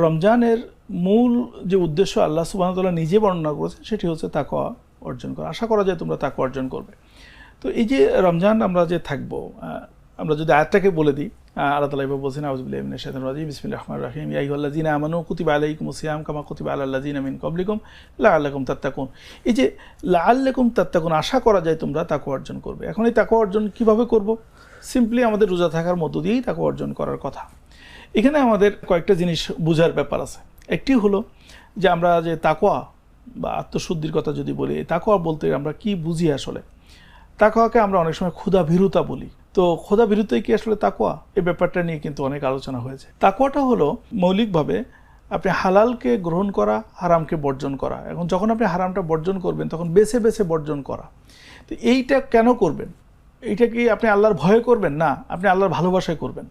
রমজানের মূল যে উদ্দেশ্য আল্লাহ সুবহানাহু ওয়া তাআলা নিজে বর্ণনা করেছেন সেটি হচ্ছে তাকওয়া অর্জন করা। আশা করা যায় তোমরা তাকওয়া অর্জন করবে। তো এই যে রমজান আমরা যে থাকবো, আমরা যদি আয়াতটাকে বলে দিই, আল্লাহ তাআলা এভাবে বলছেন, আউযু বিল্লাহি মিনাশ শাইতানির রাজিম, বিসমিল্লাহির রহমানির রহিম, ইয়া আইয়ুহাল্লাযীনা আমানু কুতিবা আলাইকুমুস সিয়াম কামা কুতিবা আলাল লাযীনা মিন ক্বাবলিকুম লাআল্লাকুম তাত্তাকুন। এই যে লাআল্লাকুম তাত্তাকুন, আশা করা যায় তোমরা তাকওয়া অর্জন করবে। এখন এই তাকওয়া অর্জন কিভাবে করব? সিম্পলি আমাদের রোজা থাকার মধ্য দিয়েই তাকওয়া অর্জন করার কথা। এখানে আমাদের কয়েকটা জিনিস বোঝার ব্যাপার আছে। একটি হলো যে আমরা যে তাকওয়া বা আত্মশুদ্ধির কথা যদি বলি, তাকওয়া বলতে আমরা কি বুঝি আসলে? তাকওয়াকে আমরা অনেক সময় ক্ষুধাভীরুতা বলি। তো ক্ষুধাভীরুতাই কি আসলে তাকওয়া? এই ব্যাপারটা নিয়ে কিন্তু অনেক আলোচনা হয়েছে। তাকওয়াটা হলো মৌলিকভাবে আপনি হালালকে গ্রহণ করা, হারামকে বর্জন করা। এখন যখন আপনি হারামটা বর্জন করবেন তখন বেছে বেছে বর্জন করা। তো এইটা কেন করবেন? এইটা কি আপনি আল্লাহর ভয়ে করবেন? না, আপনি আল্লাহর ভালোবাসায় করবেন।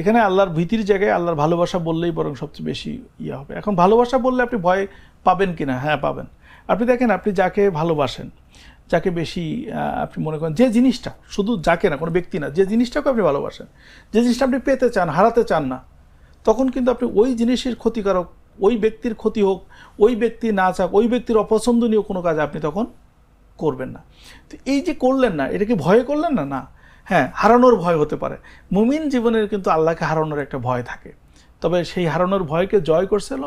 এখানে আল্লাহর ভীতির জায়গায় আল্লাহর ভালোবাসা বললেই বরং সবচেয়ে বেশি হবে। এখন ভালোবাসা বললে আপনি ভয় পাবেন কিনা? হ্যাঁ, পাবেন। আপনি দেখেন, আপনি যাকে ভালোবাসেন, যাকে বেশি আপনি মনে করেন, যে জিনিসটা, শুধু যাকে না, কোনো ব্যক্তি না, যে জিনিসটাকে আপনি ভালোবাসেন, যে জিনিসটা আপনি পেতে চান, হারাতে চান না, তখন কিন্তু আপনি ওই জিনিসের ক্ষতিকারক, ওই ব্যক্তির ক্ষতি হোক, ওই ব্যক্তি না চাক, ওই ব্যক্তির অপছন্দনীয় কোনো কাজ আপনি তখন করবেন না। তো এই যে করলেন না, এটা কি ভয়ে করলেন না? না, হ্যাঁ, হারানোর ভয় হতে পারে। মুমিন জীবনের কিন্তু আল্লাহকে হারানোর একটা ভয় থাকে, তবে সেই হারানোর ভয়কে জয় করছিল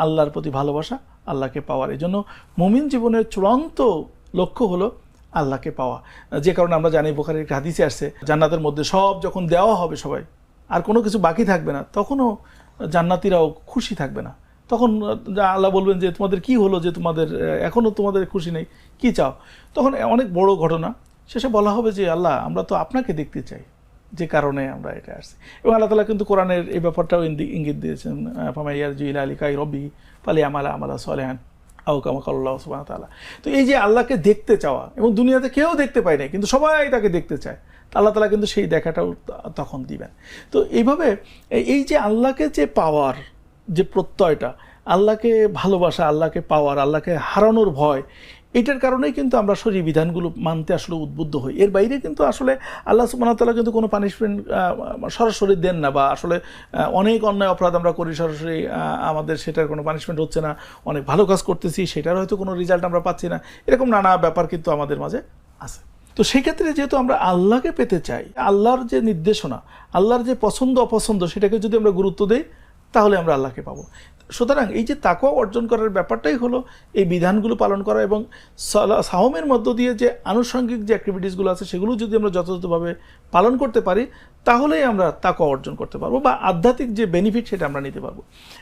আল্লাহর প্রতি ভালোবাসা, আল্লাহকে পাওয়ার। এই জন্য মুমিন জীবনের চূড়ান্ত লক্ষ্য হলো আল্লাহকে পাওয়া। যে কারণে আমরা জানি, বুখারীর একটা হাদিসে আসছে, জান্নাতের মধ্যে সব যখন দেওয়া হবে সবাই, আর কোনো কিছু বাকি থাকবে না, তখনও জান্নাতীরাও খুশি থাকবে না। তখন আল্লাহ বলবেন যে তোমাদের কি হলো, যে তোমাদের এখনও তোমাদের খুশি নেই, কি চাও? তখন অনেক বড় ঘটনা শেষে বলা হবে যে আল্লাহ, আমরা তো আপনাকে দেখতে চাই, যে কারণে আমরা এটা আসছি। এবং আল্লাহ তাআলা কিন্তু কোরআনের এই ব্যাপারটাও ইঙ্গিত দিয়েছেন, ফামান ইয়ারজু ইলা লিকাই রব্বিহি ফালিয়ামাল আমালান সালিহান আও কামা ক্বালা আল্লাহু সুবহানাহু ওয়া তাআলা। তো এই যে আল্লাহকে দেখতে চাওয়া, এবং দুনিয়াতে কেউ দেখতে পায় না, কিন্তু সবাই তাকে দেখতে চায়, আল্লাহ তাআলা কিন্তু সেই দেখাটাও তখন দিবেন। তো এইভাবে এই যে আল্লাহকে যে পাওয়ার যে প্রত্যয়টা, আল্লাহকে ভালোবাসা, আল্লাহকে পাওয়ার, আল্লাহকে হারানোর ভয়, এটার কারণেই কিন্তু আমরা শরীর বিধানগুলো মানতে আসলে উদ্বুদ্ধ হই। এর বাইরে কিন্তু আসলে আল্লাহ সুবহানাহু ওয়া তাআলা কিন্তু কোনো পানিশমেন্ট সরাসরি দেন না, বা আসলে অনেক অন্যায় অপরাধ আমরা করি, সরাসরি আমাদের সেটার কোনো পানিশমেন্ট হচ্ছে না, অনেক ভালো কাজ করতেছি, সেটার হয়তো কোনো রেজাল্ট আমরা পাচ্ছি না, এরকম নানা ব্যাপার কিন্তু আমাদের মাঝে আছে। তো সেই ক্ষেত্রে যেহেতু আমরা আল্লাহকে পেতে চাই, আল্লাহর যে নির্দেশনা, আল্লাহর যে পছন্দ অপছন্দ, সেটাকে যদি আমরা গুরুত্ব দিই, তাহলে আমরা আল্লাহকে পাবো। সুতরাং এই যে তাকওয়া অর্জন করার ব্যাপারটাই হলো এই বিধানগুলো পালন করা, এবং সাওমের মধ্য দিয়ে যে আনুষঙ্গিক যে অ্যাক্টিভিটিসগুলো আছে, সেগুলো যদি আমরা যথাযথভাবে পালন করতে পারি, তাহলেই আমরা তাকওয়া অর্জন করতে পারবো, বা আধ্যাত্মিক যে বেনিফিট সেটা আমরা নিতে পারবো।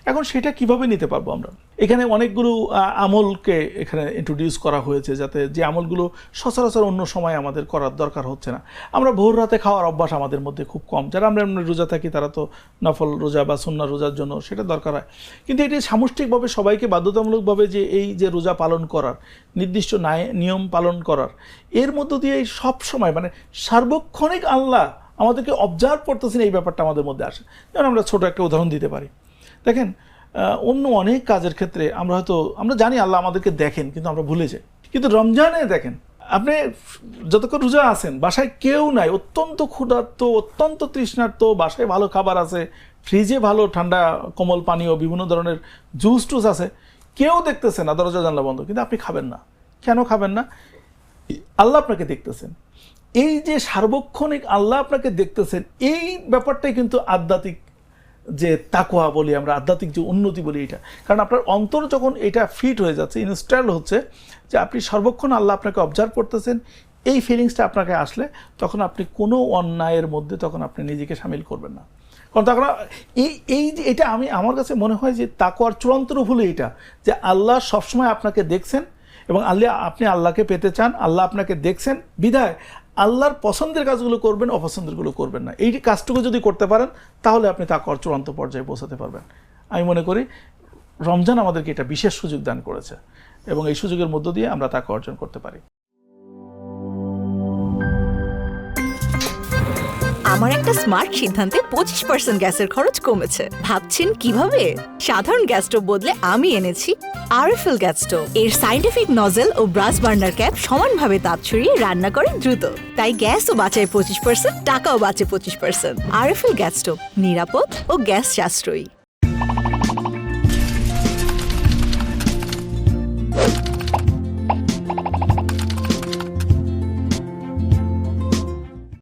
এখন সেটা কিভাবে নিতে পারবো আমরা? এখানে অনেকগুলো আমলকে এখানে ইন্ট্রোডিউস করা হয়েছে, যাতে যে আমলগুলো সচরাচর অন্য সময় আমাদের করার দরকার হচ্ছে না। আমরা ভোর রাতে খাওয়ার অভ্যাস আমাদের মধ্যে খুব কম, যারা আমরা রোজা থাকি তারা তো নফল রোজা বা সুন্নাহ রোজার জন্য সেটা দরকার হয়, কিন্তু এটি সামষ্টিকভাবে সবাইকে বাধ্যতামূলকভাবে যে এই যে রোজা পালন করার, নির্দিষ্ট নিয়ম পালন করার, এর মধ্য দিয়ে সব সময় মানে সার্বক্ষণিক আল্লাহ আমাদেরকে অবজার্ভ করতেছেন, এই ব্যাপারটা আমাদের মধ্যে আসে। যেমন আমরা ছোট একটা উদাহরণ দিতে পারি। দেখেন, অন্য অনেক কাজের ক্ষেত্রে আমরা জানি আল্লাহ আমাদেরকে দেখেন, কিন্তু আমরা ভুলে যাই। কিন্তু রমজানে দেখেন, আপনি যতক্ষণ রোজা আছেন, বাসায় কেউ নাই, অত্যন্ত ক্ষুধার্ত, অত্যন্ত তৃষ্ণার্ত, বাসায় ভালো খাবার আছে, ফ্রিজে ভালো ঠান্ডা কোমল পানীয়, বিভিন্ন ধরনের জুস টুস আছে, কেউ দেখতেছে না, দরজা জানলা বন্ধ, কিন্তু আপনি খাবেন না। কেন খাবেন না? আল্লাহ আপনাকে দেখতেছেন। এই যে সার্বক্ষণিক আল্লাহ আপনাকে দেখতেছেন, এই ব্যাপারটাই কিন্তু আধ্যাত্মিক যে তাকওয়া বলি আমরা, আধ্যাত্মিক যে উন্নতি বলি, এটা কারণ আপনার অন্তর যখন এটা ফিট হয়ে যাচ্ছে, ইনস্টল হচ্ছে, যে আপনি সর্বক্ষণ আল্লাহ আপনাকে অবজার্ভ করতেছেন, এই ফিলিংসটা আপনাকে আসলে তখন আপনি কোনো অন্যায়ের মধ্যে তখন আপনি নিজেকে সামিল করবেন না। কারণ তখন এই যে এটা আমার কাছে মনে হয় যে তাকওয়ার চূড়ান্ত রূপ হলো এটা, যে আল্লাহ সবসময় আপনাকে দেখছেন, এবং আপনি আল্লাহকে পেতে চান, আল্লাহ আপনাকে দেখছেন, বিধায় আল্লাহর পছন্দের কাজগুলো করবেন, অপছন্দেরগুলো করবেন না। এই কাজটুকু যদি করতে পারেন, তাহলে আপনি তাকওয়ার চূড়ান্ত পর্যায়ে পৌঁছাতে পারবেন। আমি মনে করি রমজান আমাদেরকে এটা বিশেষ সুযোগ দান করেছে, এবং এই সুযোগের মধ্য দিয়ে আমরা তাকওয়া অর্জন করতে পারি। আমার একটা স্মার্ট সিদ্ধান্তে 25% গ্যাসের খরচ কমেছে। ভাবছেন কিভাবে? সাধারণ গ্যাস স্টোভ বদলে আমি এনেছি আরএফএল গ্যাস স্টোভ। এর সাইন্টিফিক নজল ও ব্রাস বার্নার ক্যাপ সমানভাবে তাপ ছড়িয়ে রান্না করে দ্রুত, তাই গ্যাসও বাঁচায় 25%, টাকাও বাঁচে 25%। আরএফএল গ্যাস স্টোভ, নিরাপদ ও গ্যাস সাশ্রয়ী।